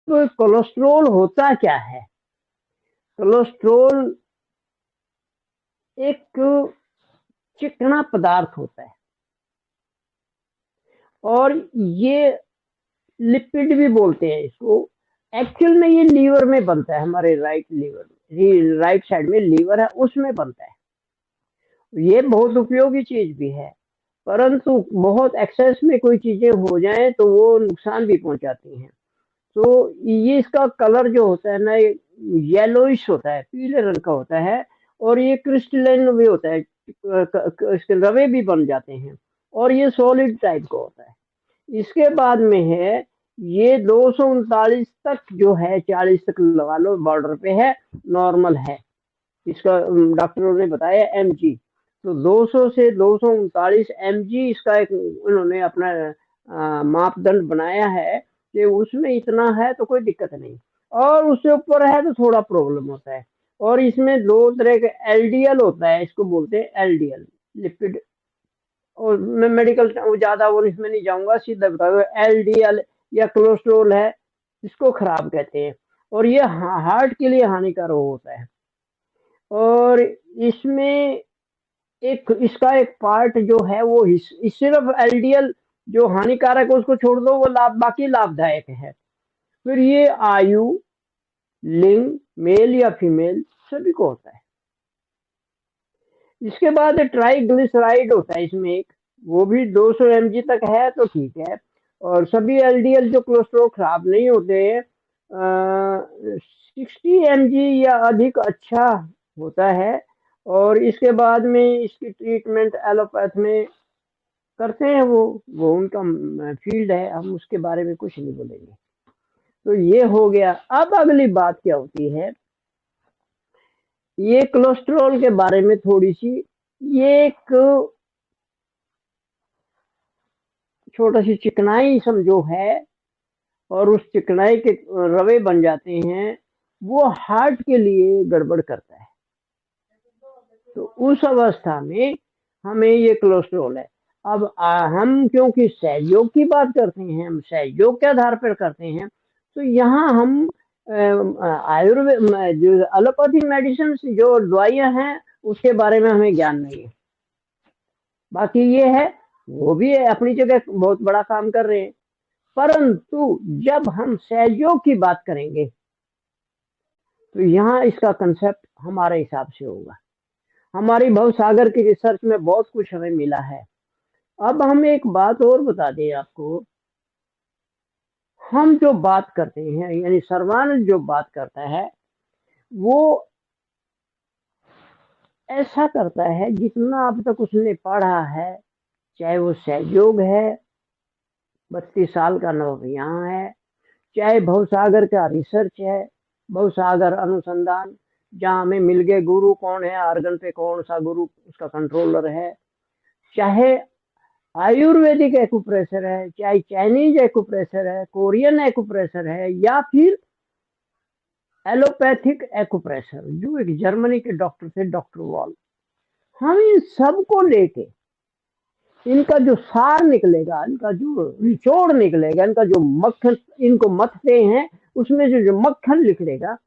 तो कोलेस्ट्रोल होता क्या है? कोलेस्ट्रोल एक चिकना पदार्थ होता है, और ये लिपिड भी बोलते हैं इसको। एक्चुअल में ये लीवर में बनता है, हमारे राइट लीवर में, राइट साइड में लीवर है, उसमें बनता है। ये बहुत उपयोगी चीज भी है, परंतु बहुत एक्सेस में कोई चीजें हो जाएं तो वो नुकसान भी पहुंचाती हैं। तो ये इसका कलर जो होता है ना, येलोइश होता है, पीले रंग का होता है, और ये क्रिस्टलाइन भी होता है, इसके रवे भी बन जाते हैं, और ये सॉलिड टाइप का होता है। इसके बाद में है, ये 239 तक जो है, 40 तक लगा लो, बॉर्डर पे है, नॉर्मल है। इसका डॉक्टरों ने बताया एमजी। तो 200 से 239 एमजी इसका एक उन्होंने अपना मापदंड बनाया है, कि उसमें इतना है तो कोई दिक्कत नहीं, और उससे ऊपर है तो थोड़ा प्रॉब्लम होता है। और इसमें दो तरह के एलडीएल होता है, इसको बोलते हैं एलडीएल, लिपिड। और मैं मेडिकल ज्यादा वो इसमें नहीं जाऊंगा, सीधा बता दो, एलडीएल या कोलेस्ट्रोल है, इसको खराब कहते हैं, और ये हार्ट के लिए हानिकारक होता है। और इसमें एक इसका एक पार्ट जो है वो सिर्फ एलडीएल जो हानिकारक है उसको छोड़ दो, वो बाकी लाभदायक है। फिर ये आयु, लिंग, मेल या फीमेल, सभी को होता है। इसके बाद ट्राइग्लिसराइड होता है इसमें एक, वो भी 200 mg तक है तो ठीक है। और सभी एलडीएल जो कोलेस्ट्रॉल खराब नहीं होते हैं, 60 mg या अधिक अच्छा होता है। और इसके बाद में इसकी ट्रीटमेंट एलोपैथ में करते हैं, वो उनका फील्ड है, हम उसके बारे में कुछ नहीं बोलेंगे। तो ये हो गया। अब अगली बात क्या होती है, ये कोलेस्ट्रॉल के बारे में थोड़ी सी, ये एक छोटा सी चिकनाई समझो है, और उस चिकनाई के रवे बन जाते हैं, वो हार्ट के लिए गड़बड़ करता है। तो उस अवस्था में हमें ये कोलेस्ट्रॉल है। अब हम क्योंकि सहयोग की बात करते हैं, हम सहयोग के आधार पर करते हैं, तो यहाँ हम आयुर्वेद जो एलोपैथी मेडिसिन जो दवाइयाँ हैं उसके बारे में हमें ज्ञान नहीं है। बाकी ये है, वो भी है, अपनी जगह बहुत बड़ा काम कर रहे हैं। परंतु जब हम सहयोग की बात करेंगे तो यहाँ इसका कंसेप्ट हमारे हिसाब से होगा। हमारी भवसागर की रिसर्च में बहुत कुछ हमें मिला है। अब हम एक बात और बता दें आपको, हम जो बात करते हैं, यानी सर्वानंद जो बात करता है, वो ऐसा करता है जितना अब तक उसने पढ़ा है, चाहे वो सहयोग है, 32 साल का अनुभव यहाँ है, चाहे भवसागर का रिसर्च है, भवसागर अनुसंधान, जहाँ हमें मिल गए गुरु कौन है, आर्गन पे कौन सा गुरु उसका कंट्रोलर है, चाहे आयुर्वेदिक एक्यूप्रेशर है, चाहे चाइनीज एक्यूप्रेशर है, कोरियन एक्यूप्रेशर है, या फिर एलोपैथिक एक्यूप्रेशर जो एक जर्मनी के डॉक्टर थे, डॉक्टर वॉल। हम इन सबको लेके, इनका जो सार निकलेगा, इनका जो निचोड़ निकलेगा, इनका जो मक्खन इनको मथते हैं, उसमें जो मक्खन निकलेगा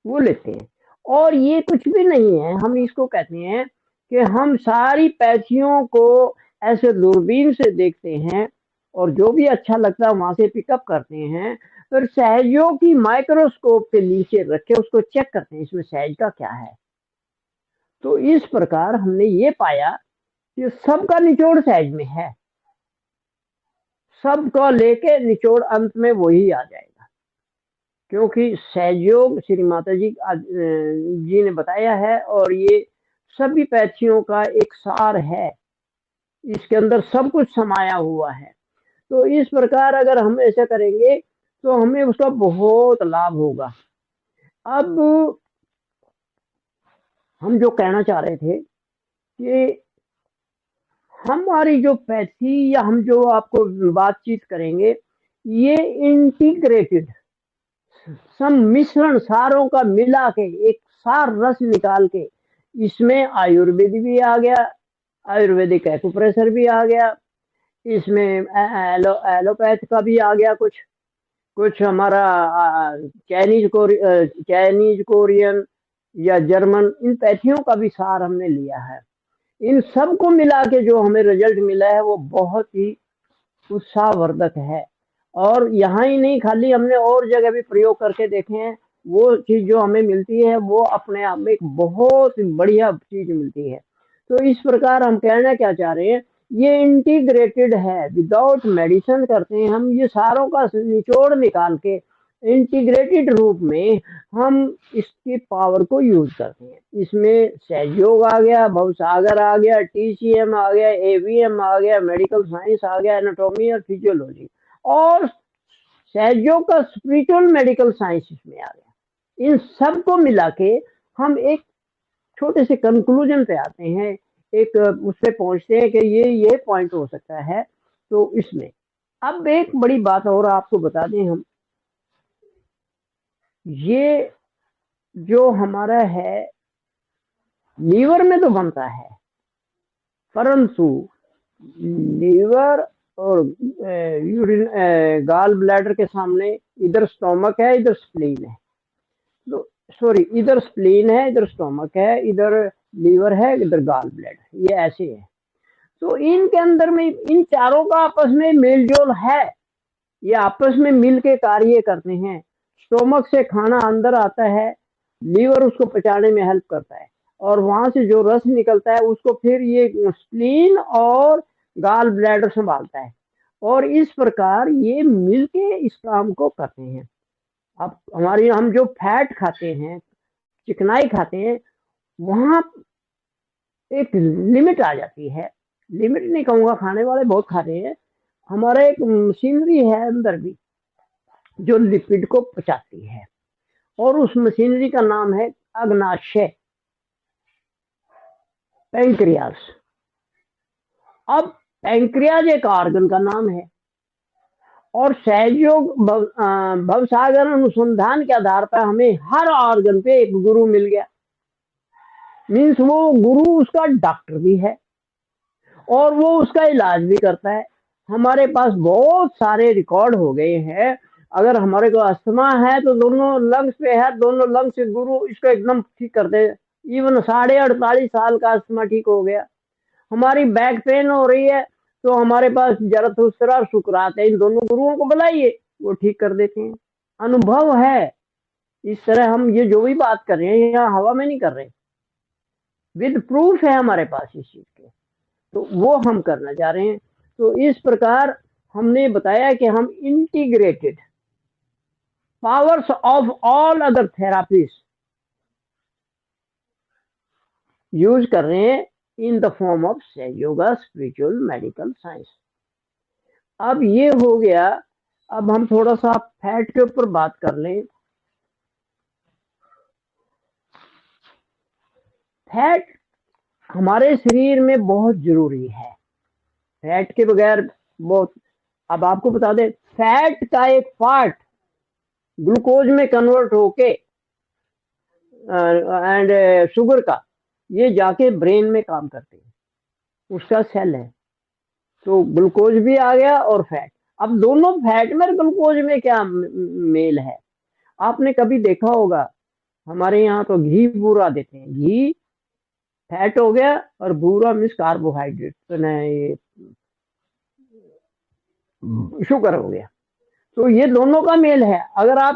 वो लेते हैं। और ये कुछ भी नहीं है, हम इसको कहते हैं कि हम सारी पैथियों को ऐसे दूरबीन से देखते हैं, और जो भी अच्छा लगता है वहां से पिकअप करते हैं, फिर सहजों की माइक्रोस्कोप के नीचे रख के उसको चेक करते हैं इसमें सहज का क्या है। तो इस प्रकार हमने ये पाया कि सबका निचोड़ सहज में है, सबको लेके निचोड़ अंत में वही आ जाएगा। क्योंकि सहयोग श्री माता जी जी ने बताया है, और ये सभी पैथियों का एक सार है, इसके अंदर सब कुछ समाया हुआ है। तो इस प्रकार अगर हम ऐसा करेंगे तो हमें उसका बहुत लाभ होगा। अब हम जो कहना चाह रहे थे कि हमारी जो पैथी, या हम जो आपको बातचीत करेंगे, ये इंटीग्रेटेड सम्मिश्रण सारों का मिला के एक सार रस निकाल के, इसमें आयुर्वेद भी आ गया, आयुर्वेदिक एक्यूप्रेशर भी आ गया, इसमें एलोपैथ का भी आ गया कुछ, कुछ हमारा चाइनीज कोरियन या जर्मन, इन पैथियों का भी सार हमने लिया है। इन सब को मिला के जो हमें रिजल्ट मिला है वो बहुत ही उत्साहवर्धक है। और यहाँ ही नहीं, खाली हमने और जगह भी प्रयोग करके देखे हैं। वो चीज जो हमें मिलती है वो अपने आप में एक बहुत बढ़िया चीज मिलती है। तो इस प्रकार हम कहना क्या चाह रहे हैं, ये इंटीग्रेटेड है, विदाउट मेडिसिन करते हैं हम, ये सारों का निचोड़ निकाल के इंटीग्रेटेड रूप में हम इसकी पावर को यूज करते हैं। इसमें सहयोग आ गया, भवसागर आ गया, टीसीएम आ गया, एवीएम आ गया, मेडिकल साइंस आ गया, एनाटॉमी और फिजियोलॉजी, और सहयोग का स्पिरिचुअल मेडिकल साइंस इसमें आ गया। इन सब को मिला के हम एक छोटे से कंक्लूजन पे आते हैं, एक उससे पहुंचते हैं कि ये पॉइंट हो सकता है। तो इसमें अब एक बड़ी बात और आपको बता दें हम, ये जो हमारा है लीवर में तो बनता है, परंतु लीवर और यूरिन गाल ब्लैडर के सामने इधर स्टोमक है, इधर स्प्लीन है, तो सॉरी, इधर स्प्लीन है, इधर स्टोमक है, इधर लीवर है, इधर गाल ब्लैडर, ये ऐसे है। तो इनके अंदर में इन चारों का आपस में मेलजोल है, ये आपस में मिल के कार्य करते हैं। स्टोमक से खाना अंदर आता है, लीवर उसको पचाने में हेल्प करता है, और वहां से जो रस निकलता है उसको फिर ये स्प्लीन और गाल ब्लैडर संभालता है, और इस प्रकार ये मिलके इस काम को करते हैं। अब हमारी हम जो फैट खाते हैं, चिकनाई खाते हैं, वहां एक लिमिट आ जाती है। लिमिट नहीं कहूंगा, खाने वाले बहुत खाते हैं। हमारा एक मशीनरी है अंदर भी जो लिपिड को पचाती है, और उस मशीनरी का नाम है अग्नाशय, पैंक्रियास। अब पैंक्रियाज एक ऑर्गन का नाम है, और सहयोग भवसागर अनुसंधान के आधार पर हमें हर ऑर्गन पे एक गुरु मिल गया। मीन्स वो गुरु उसका डॉक्टर भी है और वो उसका इलाज भी करता है। हमारे पास बहुत सारे रिकॉर्ड हो गए हैं। अगर हमारे को अस्थमा है तो दोनों लंग्स पे है, दोनों लंग्स से गुरु इसको एकदम ठीक कर दे। इवन 48.5 साल का अस्थमा ठीक हो गया। हमारी बैक पेन हो रही है तो हमारे पास जरथुस्त्रा और सुकरात है, इन दोनों गुरुओं को बुलाइए, वो ठीक कर देते हैं। अनुभव है। इस तरह हम ये जो भी बात कर रहे हैं यहाँ हवा में नहीं कर रहे, विद प्रूफ है हमारे पास इस चीज के, तो वो हम करना चाह रहे हैं। तो इस प्रकार हमने बताया कि हम integrated powers of all other therapies use कर रहे हैं in the form of yoga spiritual medical science. अब ये हो गया। अब हम थोड़ा सा फैट के ऊपर बात कर लें। फैट हमारे शरीर में बहुत जरूरी है, फैट के बगैर बहुत। अब आपको बता दें, फैट का एक पार्ट ग्लूकोज में कन्वर्ट होके एंड शुगर का ये जाके ब्रेन में काम करते हैं, उसका सेल है। तो ग्लूकोज भी आ गया और फैट। अब दोनों फैट में ग्लूकोज में क्या मेल है? आपने कभी देखा होगा, हमारे यहाँ तो घी बूरा देते हैं, घी फैट हो गया और बूरा मिस कार्बोहाइड्रेट, तो ये शुगर हो गया। तो ये दोनों का मेल है। अगर आप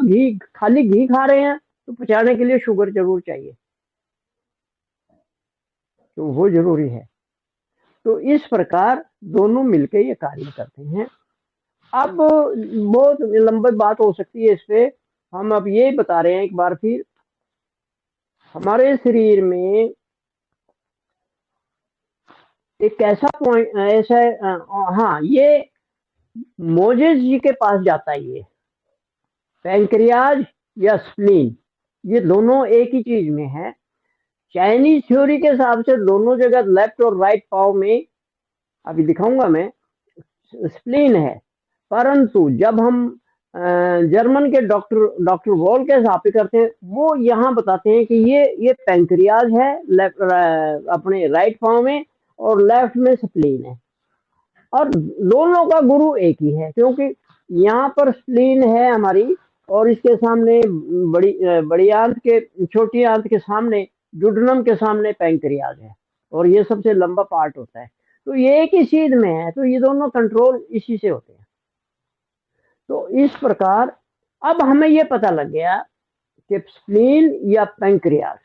खाली घी खा रहे हैं तो पचाने के लिए शुगर जरूर चाहिए, तो वो जरूरी है। तो इस प्रकार दोनों मिलकर ये कार्य करते हैं। अब बहुत लंबी बात हो सकती है इस पे, हम अब ये बता रहे हैं एक बार फिर, हमारे शरीर में एक ऐसा पॉइंट ऐसा हाँ, ये मोजेस जी के पास जाता है, ये पैंक्रियाज या स्प्लीन, ये दोनों एक ही चीज में है। चाइनीज थ्योरी के हिसाब से दोनों जगह लेफ्ट और राइट पाव में, अभी दिखाऊंगा मैं, स्प्लीन है। परंतु जब हम जर्मन के डॉक्टर वॉल के हिसाब से करते हैं, वो यहाँ बताते हैं कि ये पैंक्रियाज है लेफ्ट अपने राइट पाव में, और लेफ्ट में स्प्लीन है, और दोनों का गुरु एक ही है, क्योंकि यहाँ पर स्प्लीन है हमारी, और इसके सामने बड़ी आंत के, छोटी आंत के सामने, डुडनम के सामने पैंक्रियाज है, और ये सबसे लंबा पार्ट होता है। तो ये एक ही चीज में है, तो ये दोनों कंट्रोल इसी से होते हैं। तो इस प्रकार अब हमें ये पता लग गया कि स्प्लीन या पैंक्रियाज,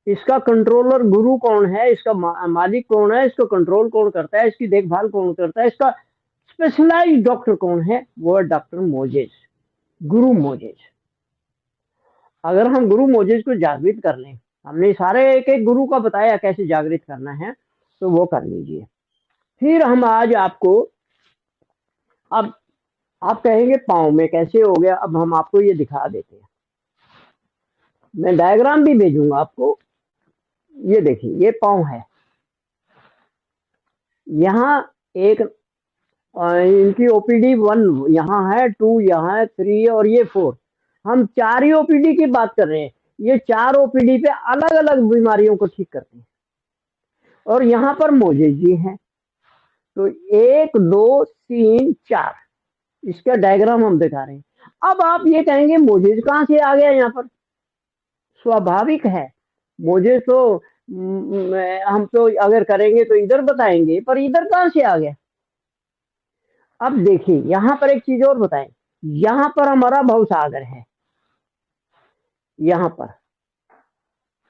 इसका कंट्रोलर गुरु कौन है, इसका मालिक कौन है, इसको कंट्रोल कौन करता है, इसकी देखभाल कौन करता है, इसका स्पेशलाइज्ड डॉक्टर कौन है, वो है डॉक्टर मोजेस, गुरु मोजेस। अगर हम गुरु मोजेस को जागृत कर लें, हमने सारे एक एक गुरु का बताया कैसे जागृत करना है, तो वो कर लीजिए। फिर हम आज आपको, अब आप कहेंगे पाँव में कैसे हो गया, अब हम आपको ये दिखा देते हैं। मैं डायग्राम भी भेजूंगा आपको। ये देखिए, ये पाँव है, यहाँ एक इनकी ओपीडी 1 यहाँ है, 2 यहाँ है, 3 और ये 4। हम 4 ही ओपीडी की बात कर रहे हैं। ये 4 ओपीडी पे अलग अलग बीमारियों को ठीक करते हैं, और यहाँ पर मोजेस जी हैं। तो 1 2 3 4, इसका डायग्राम हम दिखा रहे हैं। अब आप ये कहेंगे मोजेस कहाँ से आ गया यहाँ पर, स्वाभाविक है। मोजेस तो हम तो अगर करेंगे तो इधर बताएंगे, पर इधर कहाँ से आ गया। अब देखिए, यहाँ पर एक चीज और बताएं, यहाँ पर हमारा भवसागर है, यहाँ पर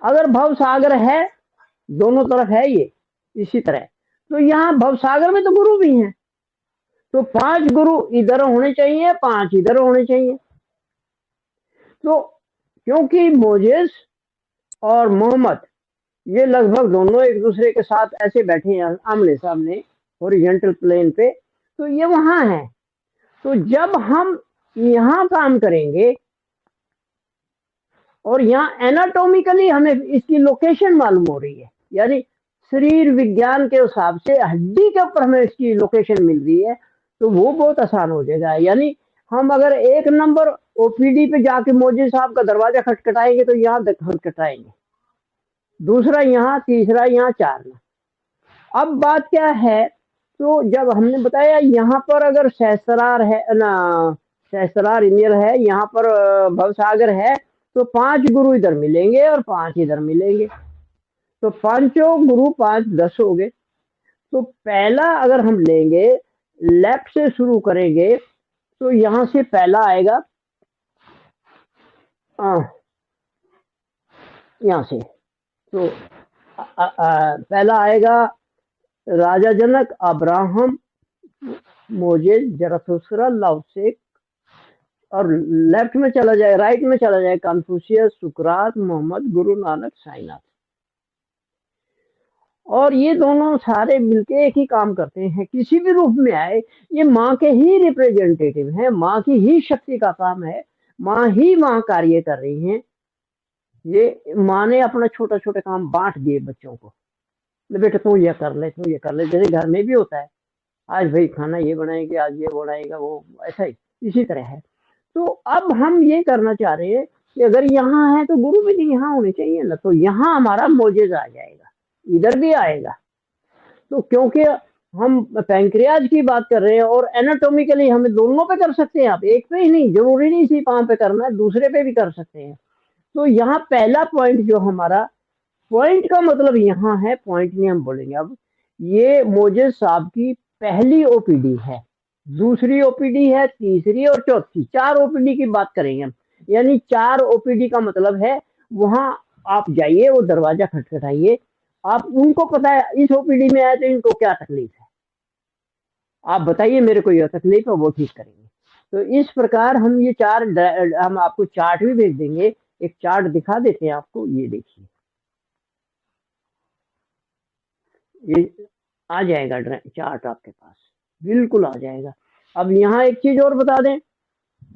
अगर भवसागर है, दोनों तरफ है ये इसी तरह, तो यहाँ भवसागर में तो गुरु भी हैं, तो 5 गुरु इधर होने चाहिए, 5 इधर होने चाहिए। तो क्योंकि मोजेस और मोहम्मद ये लगभग दोनों एक दूसरे के साथ ऐसे बैठे हैं आमने सामने हॉरिजॉन्टल प्लेन पे, तो ये वहां है। तो जब हम यहाँ काम करेंगे, और यहाँ एनाटॉमिकली हमें इसकी लोकेशन मालूम हो रही है, यानी शरीर विज्ञान के हिसाब से हड्डी के ऊपर हमें इसकी लोकेशन मिल रही है, तो वो बहुत आसान हो जाएगा। यानी हम अगर 1 नंबर ओपीडी पे जाके मोजी साहब का दरवाजा खटखटाएंगे तो यहाँ खटखटाएंगे, दूसरा यहाँ, तीसरा यहाँ, 4 ना। अब बात क्या है, तो जब हमने बताया यहाँ पर अगर सहस्त्रार है ना, सहस्त्रार इंद्र है, यहाँ पर भवसागर है, तो 5 गुरु इधर मिलेंगे और 5 इधर मिलेंगे, तो पांचों गुरु 5 10 हो गए। तो पहला अगर हम लेंगे, लेफ्ट से शुरू करेंगे, तो यहाँ से पहला आएगा, यहाँ से तो पहला आएगा राजा जनक, अब्राहम, मोजेस, जरथुस्त्र, लाओसे, और लेफ्ट में चला जाए, राइट में चला जाए, कन्फ्यूशियस, सुकरात, मोहम्मद, गुरु नानक, साईनाथ। और ये दोनों सारे मिलके एक ही काम करते हैं, किसी भी रूप में आए, ये माँ के ही रिप्रेजेंटेटिव हैं, माँ की ही शक्ति का काम है, माँ ही वहां कार्य कर रही हैं। ये माँ ने अपना छोटा छोटा काम बांट दिए बच्चों को, बेटा तू ये कर ले, तू ये कर ले, जैसे घर में भी होता है, आज भाई खाना ये बनाएंगे, आज ये बनाएगा, वो ऐसा ही इसी तरह है। तो अब हम ये करना चाह रहे हैं कि अगर यहाँ है तो गुरु भी यहाँ होने चाहिए ना, तो यहाँ हमारा मोजेज आ जाएगा, इधर भी आएगा। तो क्योंकि हम पैंक्रियाज की बात कर रहे हैं, और एनाटॉमिकली हमें दोनों पे कर सकते हैं, आप एक पे ही नहीं, जरूरी नहीं इसी पाँव पे करना है, दूसरे पे भी कर सकते हैं। तो यहाँ पहला पॉइंट जो हमारा, पॉइंट का मतलब यहाँ है, पॉइंट नहीं हम बोलेंगे अब, ये मोजेस साहब की पहली ओपीडी है, दूसरी ओपीडी है, तीसरी और चौथी, 4 ओपीडी की बात करेंगे हम। यानी 4 ओपीडी का मतलब है, वहां आप जाइए, वो दरवाजा खटखटाइए, आप उनको पता है इस ओपीडी में आए तो इनको क्या तकलीफ है, आप बताइए मेरे को यह तकलीफ है, वो ठीक करेंगे। तो इस प्रकार हम ये 4, हम आपको चार्ट भी भेज देंगे, एक चार्ट दिखा देते हैं आपको, ये देखिए, ये आ जाएगा चार्ट आपके पास, बिल्कुल आ जाएगा। अब यहाँ एक चीज और बता दें,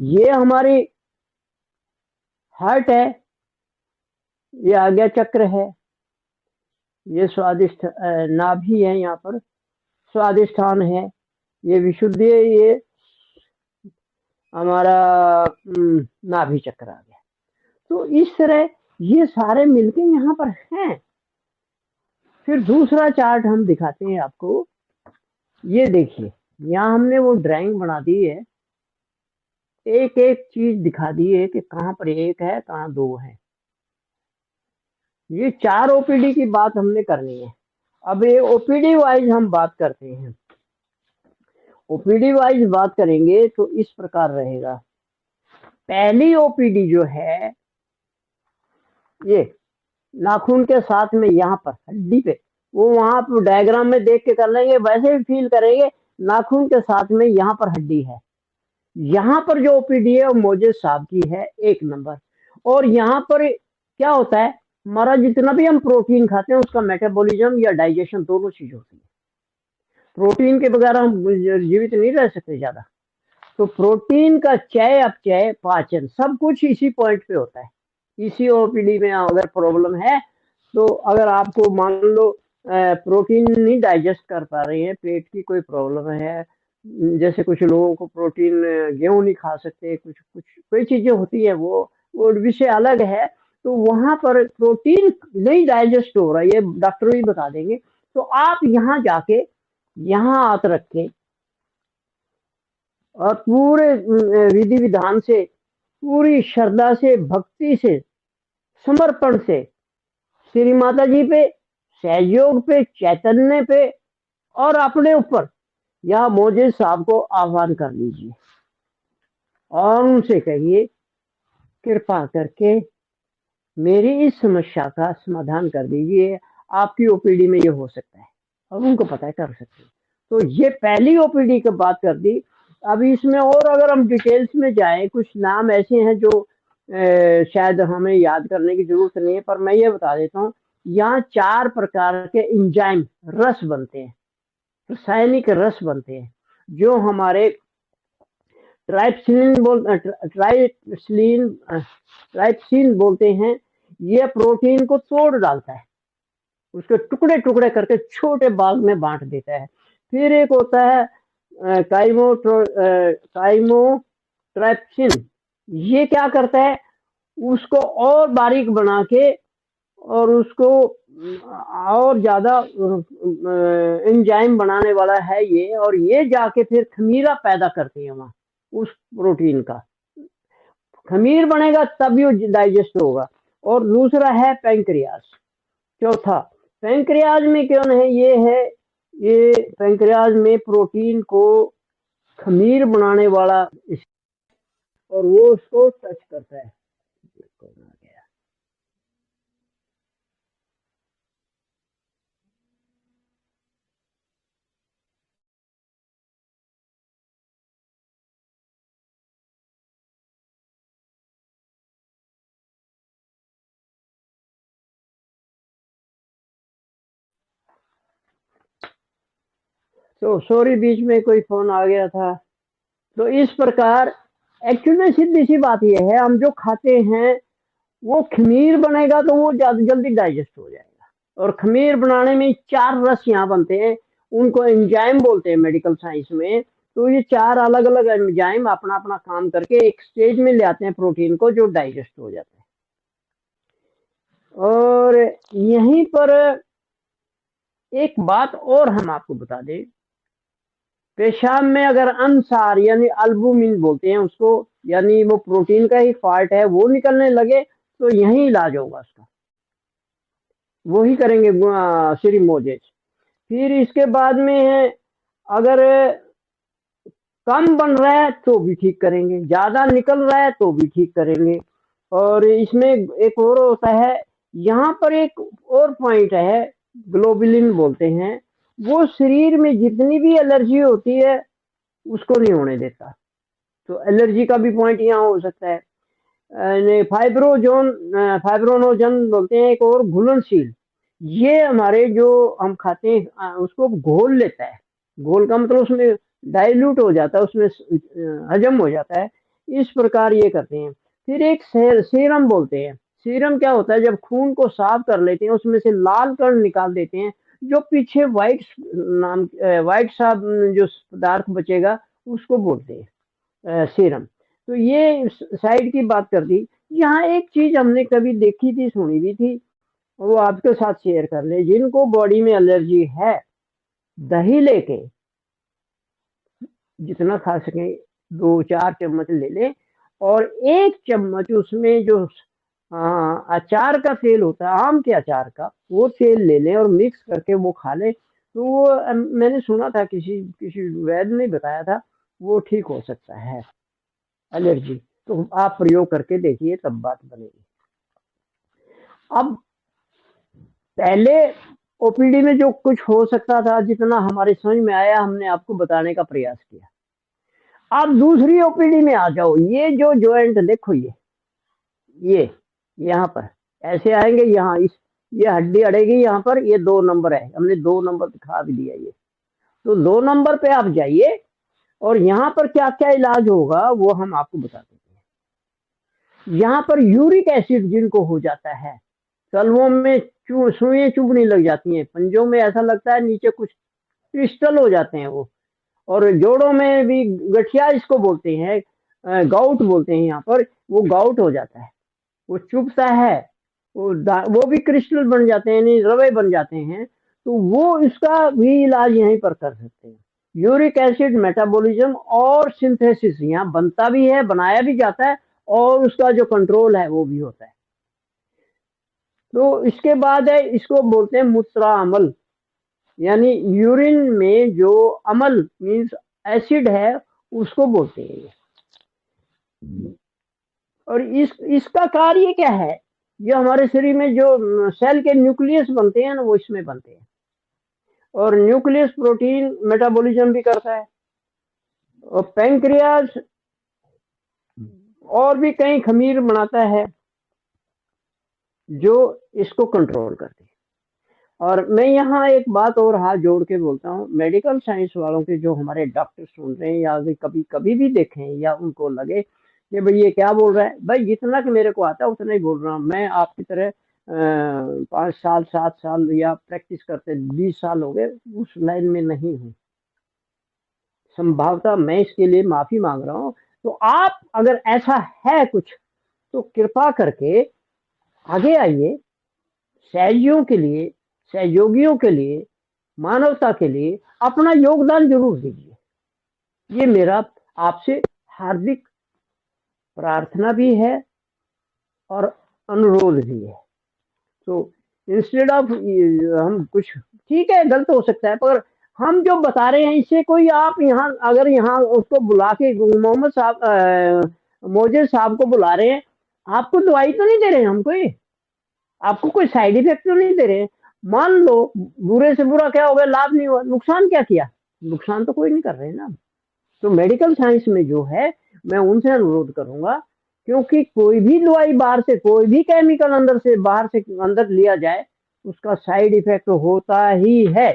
ये हमारी हार्ट है, ये आज्ञा चक्र है, ये स्वादिष्ट नाभि है, यहाँ पर स्वादिष्ठान है, ये विशुद्धि है, ये हमारा नाभि चक्र आ गया। तो इस तरह ये सारे मिलके यहाँ पर हैं। फिर दूसरा चार्ट हम दिखाते हैं आपको, ये देखिए, यहाँ हमने वो ड्राइंग बना दी है, एक एक चीज दिखा दी है कि कहाँ पर एक है, कहाँ दो है। ये 4 ओपीडी की बात हमने करनी है। अब ये ओपीडी वाइज हम बात करते हैं। ओपीडी वाइज बात करेंगे तो इस प्रकार रहेगा। पहली ओपीडी जो है, ये नाखून के साथ में यहाँ पर हड्डी पे, वो वहां पर डायग्राम में देख के कर लेंगे, वैसे भी फील करेंगे। नाखून के साथ में यहाँ पर हड्डी है। यहाँ पर जो ओपीडी है वो मोजेस साहब की है, 1 नंबर। और यहाँ पर क्या होता है, हमारा जितना भी हम प्रोटीन खाते हैं उसका मेटाबॉलिज्म या डाइजेशन दोनों चीज होती है। प्रोटीन के बगैर हम जीवित नहीं रह सकते ज्यादा। तो प्रोटीन का चय अपचय पाचन सब कुछ इसी पॉइंट पे होता है। इसी ओपीडी में अगर प्रॉब्लम है, तो अगर आपको मान लो प्रोटीन नहीं डाइजेस्ट कर पा रही है, पेट की कोई प्रॉब्लम है, जैसे कुछ लोगों को प्रोटीन गेहूं नहीं खा सकते, कुछ कुछ कोई चीजें होती है, वो विषय अलग है। तो वहां पर प्रोटीन नहीं डाइजेस्ट हो रहा है, ये डॉक्टर भी बता देंगे। तो आप यहाँ जाके यहाँ हाथ रख के और पूरे विधि विधान से, पूरी श्रद्धा से, भक्ति से, समर्पण से श्री माता जी पे, सहयोग पे, चैतन्य पे और अपने ऊपर या मोजे साहब को आह्वान कर लीजिए और उनसे कहिए कृपा करके मेरी इस समस्या का समाधान कर दीजिए, आपकी ओपीडी में ये हो सकता है। और उनको पता है, कर सकते हैं। तो ये पहली ओपीडी की बात कर दी। अब इसमें और अगर हम डिटेल्स में जाएं, कुछ नाम ऐसे हैं जो शायद हमें याद करने की जरूरत नहीं है, पर मैं ये बता देता हूँ। यहाँ 4 प्रकार के इंजाइम रस बनते हैं, रासायनिक रस बनते हैं, जो हमारे ट्राइप्सिन बोलते हैं। ये प्रोटीन को तोड़ डालता है, उसके टुकड़े टुकड़े करके छोटे भाग में बांट देता है। फिर एक होता है काइमोट्राइप्सिन। ये क्या करता है, उसको और बारीक बना के और उसको और ज्यादा एंजाइम बनाने वाला है ये। और ये जाके फिर खमीरा पैदा करती है वहां, उस प्रोटीन का खमीर बनेगा तभी वो डाइजेस्ट होगा। और दूसरा है पैंक्रियाज। चौथा, पैंक्रियाज में कौन है, ये है, ये पैंक्रियाज में प्रोटीन को खमीर बनाने वाला, और वो उसको टच करता है। तो सॉरी, बीच में कोई फोन आ गया था। तो इस प्रकार एक्चुअल में सीधी सी बात यह है, हम जो खाते हैं वो खमीर बनेगा तो वो ज्यादा जल्दी डाइजेस्ट हो जाएगा। और खमीर बनाने में 4 रस यहाँ बनते हैं, उनको एंजाइम बोलते हैं मेडिकल साइंस में। तो ये 4 अलग अलग एंजाइम अपना अपना काम करके एक स्टेज में ले आते हैं प्रोटीन को, जो डाइजेस्ट हो जाता है। और यहीं पर एक बात और हम आपको बता दें, पेशाब में अगर अंसार यानी अल्बुमिन बोलते हैं उसको, यानी वो प्रोटीन का ही पार्ट है, वो निकलने लगे तो यही इलाज होगा उसका, वो ही करेंगे श्री मोजेज। फिर इसके बाद में है, अगर कम बन रहा है तो भी ठीक करेंगे, ज्यादा निकल रहा है तो भी ठीक करेंगे। और इसमें एक और होता है, यहाँ पर एक और पॉइंट है, ग्लोबुलिन बोलते हैं। वो शरीर में जितनी भी एलर्जी होती है उसको नहीं होने देता। तो एलर्जी का भी पॉइंट यहाँ हो सकता है। फाइब्रोनोजन बोलते हैं एक और, घुलनशील। ये हमारे जो हम खाते हैं उसको घोल लेता है। घोल का मतलब उसमें डाइल्यूट हो जाता है, उसमें हजम हो जाता है। इस प्रकार ये करते हैं। फिर एक सीरम बोलते हैं। सीरम क्या होता है, जब खून को साफ कर लेते हैं उसमें से लाल कण निकाल देते हैं, जो पीछे व्हाइट सा जो पदार्थ बचेगा उसको बोलते हैं सीरम। तो ये साइड की बात कर दी। यहाँ एक चीज हमने कभी देखी थी, सुनी भी थी, वो आपके साथ शेयर कर ले। जिनको बॉडी में एलर्जी है, दही लेके जितना खा सके 2-4 चम्मच ले लें, और 1 चम्मच उसमें जो अचार का तेल होता है, आम के अचार का, वो तेल ले लें और मिक्स करके वो खा लें। तो वो मैंने सुना था, किसी किसी वैद्य ने बताया था, वो ठीक हो सकता है एलर्जी। तो आप प्रयोग करके देखिए, तब बात बनेगी। अब पहले ओपीडी में जो कुछ हो सकता था, जितना हमारे समझ में आया, हमने आपको बताने का प्रयास किया। अब दूसरी ओपीडी में आ जाओ। ये जो जॉइंट देखो, ये यहाँ पर ऐसे आएंगे, यहाँ इस ये हड्डी अड़ेगी यहाँ पर, ये 2 नंबर है, हमने 2 नंबर दिखा भी दिया ये। तो 2 नंबर पे आप जाइए, और यहाँ पर क्या क्या इलाज होगा वो हम आपको बता देते हैं। यहाँ पर यूरिक एसिड जिनको हो जाता है, तलवों में सुइयां चुभने लग जाती हैं, पंजों में ऐसा लगता है नीचे कुछ क्रिस्टल हो जाते हैं वो, और जोड़ों में भी गठिया इसको बोलते हैं, गाउट बोलते हैं यहाँ पर, वो गाउट हो जाता है, वो चुभता है, वो भी क्रिस्टल बन जाते हैं, नहीं रवे बन जाते हैं। तो वो इसका भी इलाज यहीं पर कर सकते हैं। यूरिक एसिड मेटाबॉलिज्म और सिंथेसिस यहाँ बनता भी है, बनाया भी जाता है, और उसका जो कंट्रोल है वो भी होता है। तो इसके बाद है, इसको बोलते हैं मूत्रा अमल, यानी यूरिन में जो अमल मीन्स एसिड है, उसको बोलते हैं ये। और इसका कार्य क्या है? ये हमारे शरीर में जो सेल के न्यूक्लियस बनते हैं ना, वो इसमें बनते हैं, और न्यूक्लियस प्रोटीन मेटाबॉलिज्म भी करता है, और पैंक्रियाज और भी कई खमीर बनाता है जो इसको कंट्रोल करते हैं। और मैं यहाँ एक बात और हाथ जोड़ के बोलता हूँ, मेडिकल साइंस वालों के जो हमारे डॉक्टर सुन रहे हैं, या कभी कभी भी देखें, या उनको लगे कि भाई ये क्या बोल रहा है, भाई जितना कि मेरे को आता है उतना ही बोल रहा हूँ। मैं आपकी तरह 5 साल 7 साल या प्रैक्टिस करते 20 साल हो गए उस लाइन में नहीं हूँ, संभवतः मैं इसके लिए माफी मांग रहा हूँ। तो आप अगर ऐसा है कुछ, तो कृपा करके आगे आइए, सहयोगियों के लिए, सहयोगियों के लिए, मानवता के लिए अपना योगदान जरूर दीजिए। ये मेरा आपसे हार्दिक प्रार्थना भी है और अनुरोध भी है। तो इंस्टेड ऑफ हम कुछ, ठीक है गलत हो सकता है, पर हम जो बता रहे हैं इससे कोई, आप यहाँ अगर यहाँ उसको बुला के मोहम्मद साहब मोजे साहब को बुला रहे हैं, आपको दवाई तो नहीं दे रहे हैं हम कोई, आपको कोई साइड इफेक्ट तो नहीं दे रहे हैं। मान लो बुरे से बुरा क्या हो गया, लाभ नहीं हुआ, नुकसान क्या किया? नुकसान तो कोई नहीं कर रहे ना। तो मेडिकल साइंस में जो है, मैं उनसे अनुरोध करूंगा, क्योंकि कोई भी दवाई बाहर से, कोई भी केमिकल अंदर से बाहर से अंदर लिया जाए, उसका साइड इफेक्ट होता ही है,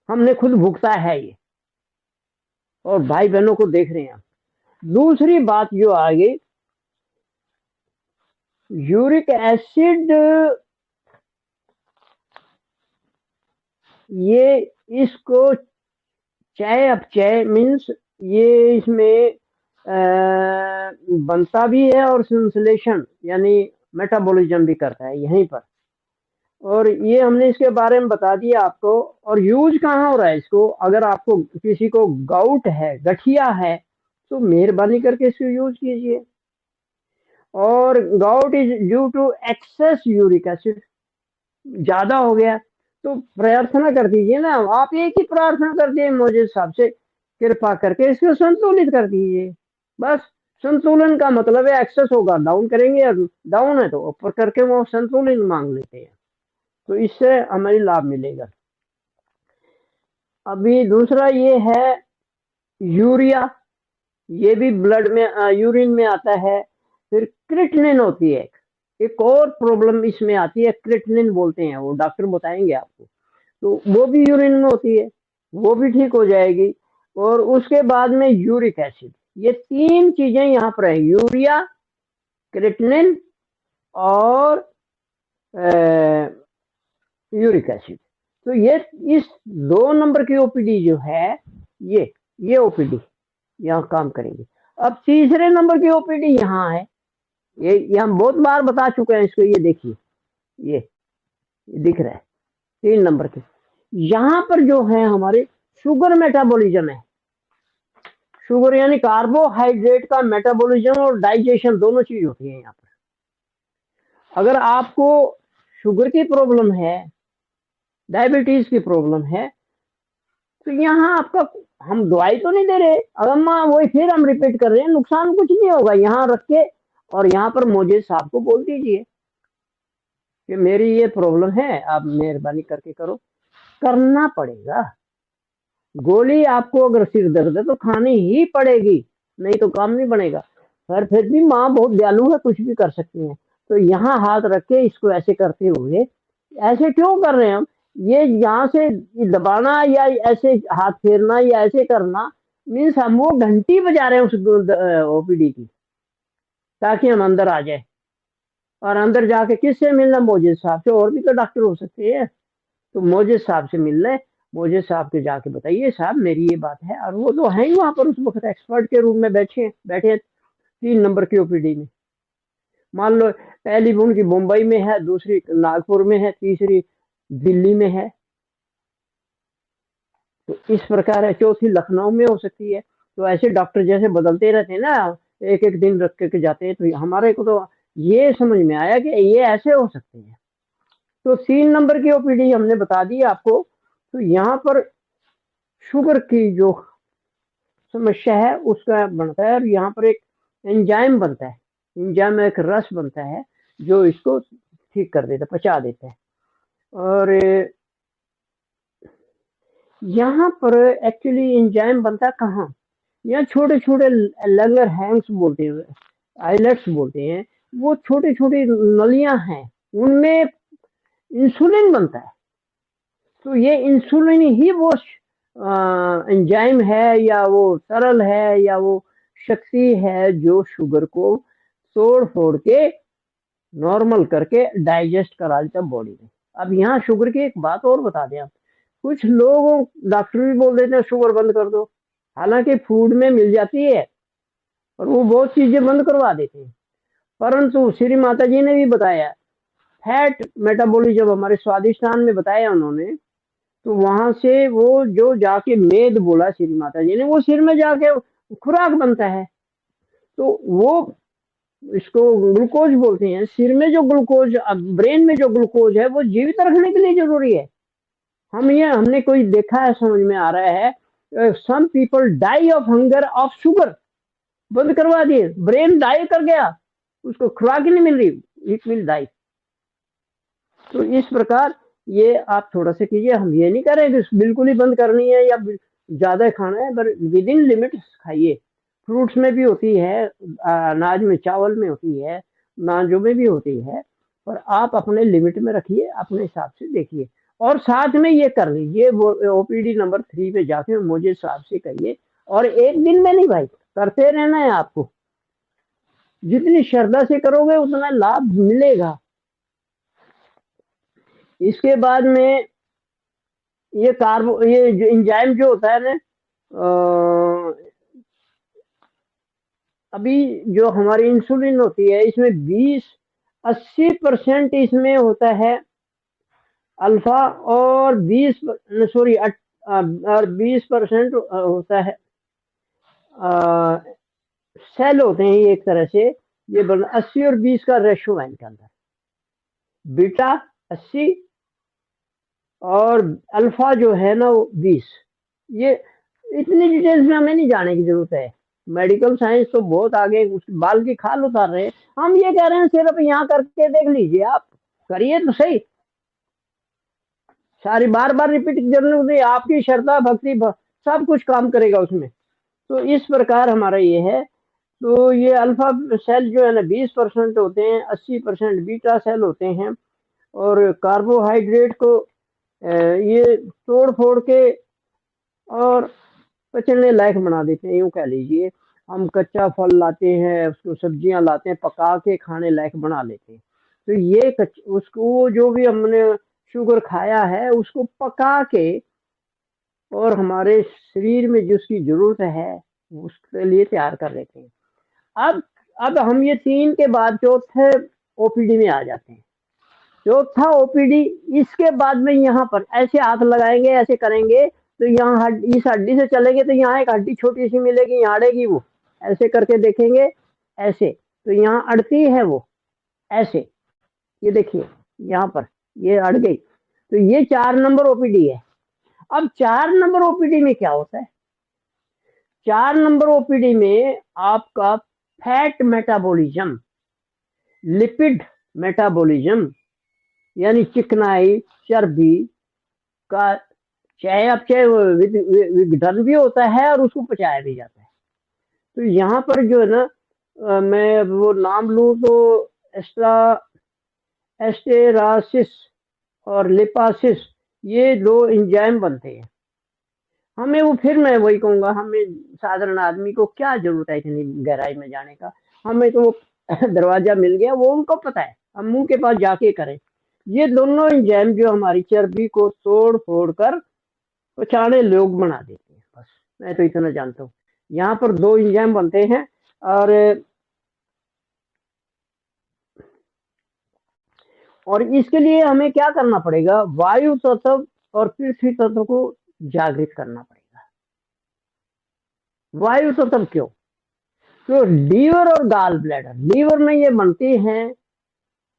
हमने खुद भुगता है ये, और भाई बहनों को देख रहे हैं। दूसरी बात जो आ गई, यूरिक एसिड, ये इसको चय अपचय मीन्स, ये इसमें बनता भी है, और संश्लेषण यानी मेटाबॉलिज्म भी करता है यहीं पर। और ये हमने इसके बारे में बता दिया आपको। और यूज कहाँ हो रहा है इसको, अगर आपको किसी को गाउट है, गठिया है, तो मेहरबानी करके इसको यूज कीजिए। और gout is due to excess uric acid, ज्यादा हो गया, तो प्रार्थना कर दीजिए ना, आप एक ही प्रार्थना कर दिए मुझे साहब से, कृपा करके इसको संतुलित कर दीजिए। बस संतुलन का मतलब है, एक्सेस होगा डाउन करेंगे, और डाउन है तो ऊपर करके वो संतुलन मांग लेते हैं, तो इससे हमें लाभ मिलेगा। अभी दूसरा ये है यूरिया, ये भी ब्लड में यूरिन में आता है। फिर क्रिटनिन होती है, एक और प्रॉब्लम इसमें आती है, क्रिटनिन बोलते हैं, वो डॉक्टर बताएंगे आपको। तो वो भी यूरिन में होती है, वो भी ठीक हो जाएगी। और उसके बाद में यूरिक एसिड, ये 3 चीजें यहाँ पर है, यूरिया, क्रिटनिन और यूरिक एसिड। तो ये इस 2 नंबर की ओपीडी जो है, ये ओपीडी यहाँ काम करेंगे। अब तीसरे नंबर की ओपीडी यहाँ है, ये हम बहुत बार बता चुके हैं इसको, ये देखिए, ये दिख रहा है 3 नंबर के। यहाँ पर जो है हमारे शुगर मेटाबॉलिज्म है, शुगर यानी कार्बोहाइड्रेट का मेटाबॉलिज्म और डाइजेशन दोनों चीज होती है यहाँ पर। अगर आपको शुगर की प्रॉब्लम है, डायबिटीज की प्रॉब्लम है, तो यहाँ आपका, हम दवाई तो नहीं दे रहे, अगर माँ वही फिर हम रिपीट कर रहे हैं, नुकसान कुछ नहीं होगा। यहाँ रख के और यहाँ पर मुझे साहब को बोल दीजिए कि मेरी ये प्रॉब्लम है, आप मेहरबानी करके करो। करना पड़ेगा। गोली आपको अगर सिर दर्द है तो खानी ही पड़ेगी, नहीं तो काम नहीं बनेगा। पर फिर भी माँ बहुत दयालु है, कुछ भी कर सकती है। तो यहाँ हाथ रख के इसको ऐसे करते हुए, ऐसे क्यों कर रहे हैं हम, ये यहाँ से दबाना या ऐसे हाथ फेरना या ऐसे करना, मीन्स हम वो घंटी बजा रहे हैं उस ओपीडी की, ताकि हम अंदर आ जाए। और अंदर जाके किससे मिलना, मोजिद साहब से। और भी तो डॉक्टर हो सकते हैं, तो मोजिद साहब से मिल लें। मोजिद साहब के जाके बताइए साहब मेरी ये बात है, और वो तो है ही वहां पर उस वक्त एक्सपर्ट के रूम में बैठे बैठे 3 नंबर की ओपीडी में। मान लो पहली उनकी मुंबई में है, दूसरी नागपुर में है, तीसरी दिल्ली में है, तो इस प्रकार है, चौथी लखनऊ में हो सकती है। तो ऐसे डॉक्टर जैसे बदलते रहते हैं ना, एक एक दिन रख के जाते हैं। तो हमारे को तो ये समझ में आया कि ये ऐसे हो सकते हैं। तो 3 नंबर की ओपीडी हमने बता दी आपको। तो यहाँ पर शुगर की जो समस्या है उसका बनता है, और यहाँ पर एक एंजाइम बनता है। एंजाइम एक रस बनता है जो इसको ठीक कर देता है, पचा देता है। और यहाँ पर एक्चुअली एंजाइम बनता है कहाँ, यहाँ छोटे छोटे लंगर हैंग्स बोलते हैं, आइलेट्स बोलते हैं, वो छोटी छोटी नलियां हैं, उनमें इंसुलिन बनता है। तो ये इंसुलिन ही वो एंजाइम है, या वो तरल है, या वो शक्ति है जो शुगर को तोड़ फोड़ के नॉर्मल करके डाइजेस्ट करा देता है बॉडी में। अब यहाँ शुगर की एक बात और बता दें आप, कुछ लोग डॉक्टर भी बोल देते हैं शुगर बंद कर दो, हालांकि फूड में मिल जाती है और वो बहुत चीजें बंद करवा देते हैं। परंतु श्री माता जी ने भी बताया, फैट मेटाबॉलिज्म हमारे स्वादिष्टान में बताया उन्होंने। तो वहां से वो जो जाके मेद बोला श्री माता जी ने, वो सिर में जाके खुराक बनता है। तो वो इसको ग्लूकोज बोलते हैं। सिर में जो ग्लूकोज, ब्रेन में जो ग्लूकोज है, वो जीवित रखने के लिए जरूरी है। हमने कोई देखा है, समझ में आ रहा है, some people die of hunger of sugar, बंद करवा दिए, ब्रेन डाई कर गया, उसको खुराक ही नहीं मिल रही, इट विल डाई। तो इस प्रकार ये आप थोड़ा सा कीजिए। हम ये नहीं कह रहे कि बिल्कुल ही बंद करनी है या ज्यादा खाना है, पर विद इन लिमिट खाइए। फ्रूट्स में भी होती है, अनाज में, चावल में होती है, नाजों में भी होती है, पर आप अपने लिमिट में रखिए, अपने हिसाब से देखिए। और साथ में ये कर लीजिए, वो ओपीडी नंबर 3 पे जाके मुझे साहब से कहिए। और एक दिन में नहीं भाई, करते रहना है आपको। जितनी श्रद्धा से करोगे उतना लाभ मिलेगा। इसके बाद में ये जो एंजाइम जो होता है ना, अभी जो हमारी इंसुलिन होती है, इसमें 20-80% इसमें होता है अल्फा, और 20% होता है सेल होते हैं। ये एक तरह से ये 80 और 20 का रेशो है इनके अंदर। बीटा 80 और अल्फा जो है ना वो 20। ये इतनी डिटेल्स में हमें नहीं जाने की जरूरत है, मेडिकल साइंस तो बहुत आगे, उस बाल की खाल उतार रहे हैं। हम ये कह रहे हैं सिर्फ यहाँ करके देख लीजिए, आप करिए तो सही। सारी बार बार रिपीट करने, आपकी श्रद्धा भक्ति सब कुछ काम करेगा उसमें। तो इस प्रकार हमारा ये है। तो ये अल्फा सेल जो है ना 20% होते हैं, 80% बीटा सेल होते हैं। और कार्बोहाइड्रेट को ये तोड़ फोड़ के और पचने लायक बना देते हैं, यूं कह लीजिए। हम कच्चा फल लाते हैं, उसको सब्जियां लाते हैं, पका के खाने लायक बना लेते हैं। तो ये उसको जो भी हमने शुगर खाया है उसको पका के और हमारे शरीर में जिसकी जरूरत है उसके लिए तैयार कर लेते हैं। अब हम ये 3 के बाद चौथे ओपीडी में आ जाते हैं। चौथा ओपीडी, इसके बाद में यहाँ पर ऐसे हाथ लगाएंगे, ऐसे करेंगे तो यहाँ इस हड्डी से चलेंगे तो यहाँ एक हड्डी छोटी सी मिलेगी, यहाँ अड़ेगी वो, ऐसे करके देखेंगे, ऐसे, तो यहाँ अड़ती है वो, ऐसे, ये देखिए यहाँ पर ये अड़ गई। तो ये 4 नंबर ओपीडी है। अब 4 नंबर ओपीडी में क्या होता है? 4 नंबर ओपीडी में आपका फैट मेटाबॉलिज्म, लिपिड मेटाबॉलिज्म, यानी चिकनाई, चर्बी का, चाहे आप चाहे विघटन भी होता है और उसको पचाया भी जाता है। तो यहाँ पर जो है ना, मैं वो नाम लूँ तो एस्ट्रा एस्टेरासिस और लिपासिस, ये 2 एंजाइम बनते हैं। हमें वो, फिर मैं वही कहूँगा, हमें साधारण आदमी को क्या जरूरत है इतनी गहराई में जाने का? हमें तो दरवाजा मिल गया, वो उनको पता है, हम मुंह के पास जाके करें। ये दोनों एंजाइम जो हमारी चर्बी को तोड़ फोड़ कर पचाने लोग बना देते हैं। बस मैं तो इतना जानता हूँ। यहाँ पर 2 एंजाइम बनते हैं, और इसके लिए हमें क्या करना पड़ेगा? वायु तत्व और पृथ्वी तत्व को जागृत करना पड़ेगा। वायु तत्व क्यों? तो लीवर और गाल ब्लैडर, लीवर में ये बनती हैं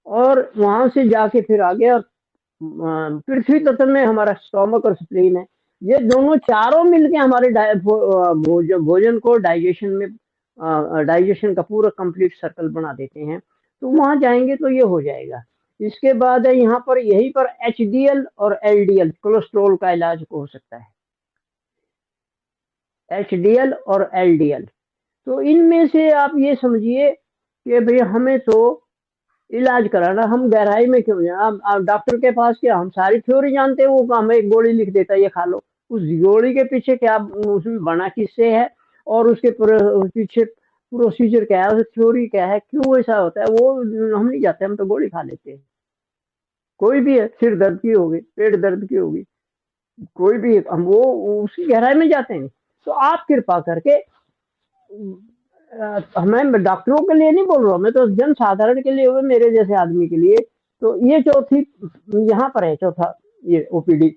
और वहां से जाके फिर आगे, और पृथ्वी तत्व में हमारा स्टोमक और स्प्लीन है। ये दोनों चारों मिलके हमारे भोजन को डाइजेशन का पूरा कंप्लीट सर्कल बना देते हैं। तो वहां जाएंगे तो ये हो जाएगा। इसके बाद है यहाँ पर, यहीं पर एचडीएल और एलडीएल कोलेस्ट्रॉल का इलाज हो सकता है। एचडीएल और एलडीएल, तो इनमें से आप ये समझिए कि भाई हमें तो इलाज कराना, हम गहराई में क्यों जाए? आप डॉक्टर के पास क्या, हम सारी थ्योरी जानते हैं, वो हमें एक गोली लिख देता है, ये खा लो। उस गोली के पीछे क्या, उसमें बना किससे है, और उसके पीछे प्रोसीजर क्या है, थ्योरी क्या है, क्यों ऐसा होता है, वो हम नहीं जाते, हम तो गोली खा लेते हैं। कोई भी है, सिर दर्द की होगी, पेट दर्द की होगी, कोई भी है, हम वो उसकी गहराई में जाते हैं। तो आप कृपा करके, मैं डॉक्टरों के लिए नहीं बोल रहा हूँ, मैं तो जन साधारण के लिए हुए, मेरे जैसे आदमी के लिए। तो ये चौथी, यहाँ पर है चौथा ये ओपीडी,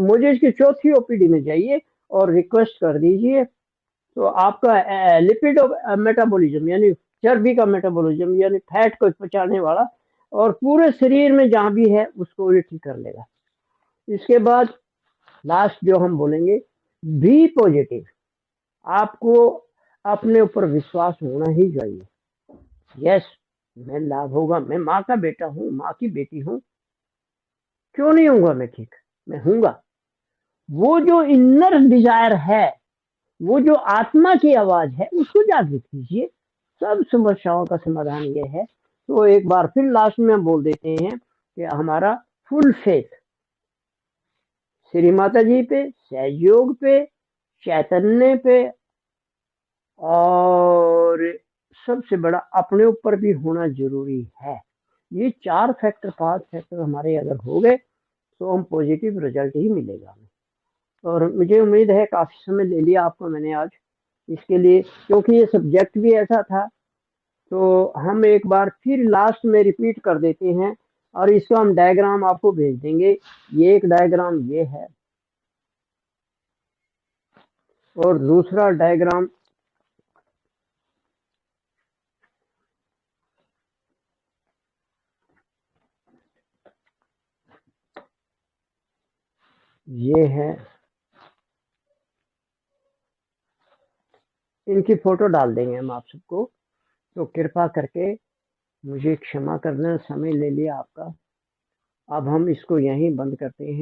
मुझे इसकी चौथी ओपीडी में जाइए और रिक्वेस्ट कर दीजिए। तो आपका लिपिड मेटाबॉलिज्म, यानी चर्बी का मेटाबॉलिज्म, यानी फैट को पचाने वाला, और पूरे शरीर में जहाँ भी है उसको ये ठीक कर लेगा। इसके बाद लास्ट जो हम बोलेंगे, बी पॉजिटिव। आपको अपने ऊपर विश्वास होना ही चाहिए। यस, मैं लाभ होगा, मैं माँ का बेटा हूँ, माँ की बेटी हूँ, क्यों नहीं होऊंगा मैं ठीक? मैं हूँगा। वो जो इनर डिजायर है, वो जो आत्मा की आवाज है, उसको जागृत कीजिए, सब समस्याओं का समाधान ये है। तो एक बार फिर लास्ट में हम बोल देते हैं कि हमारा फुल फेथ श्री माता जी पे, सहयोग पे, चैतन्य पे, और सबसे बड़ा अपने ऊपर भी होना जरूरी है। ये 4 फैक्टर 5 फैक्टर हमारे अगर हो गए तो हम पॉजिटिव रिजल्ट ही मिलेगा हमें। और मुझे उम्मीद है काफी समय ले लिया आपको मैंने आज इसके लिए, क्योंकि ये सब्जेक्ट भी ऐसा था। तो हम एक बार फिर लास्ट में रिपीट कर देते हैं, और इसका हम डायग्राम आपको भेज देंगे। ये एक डायग्राम ये है, और दूसरा डायग्राम ये है। इनकी फोटो डाल देंगे हम आप सबको। तो कृपा करके मुझे क्षमा करना, समय ले लिया आपका। अब हम इसको यहीं बंद करते हैं।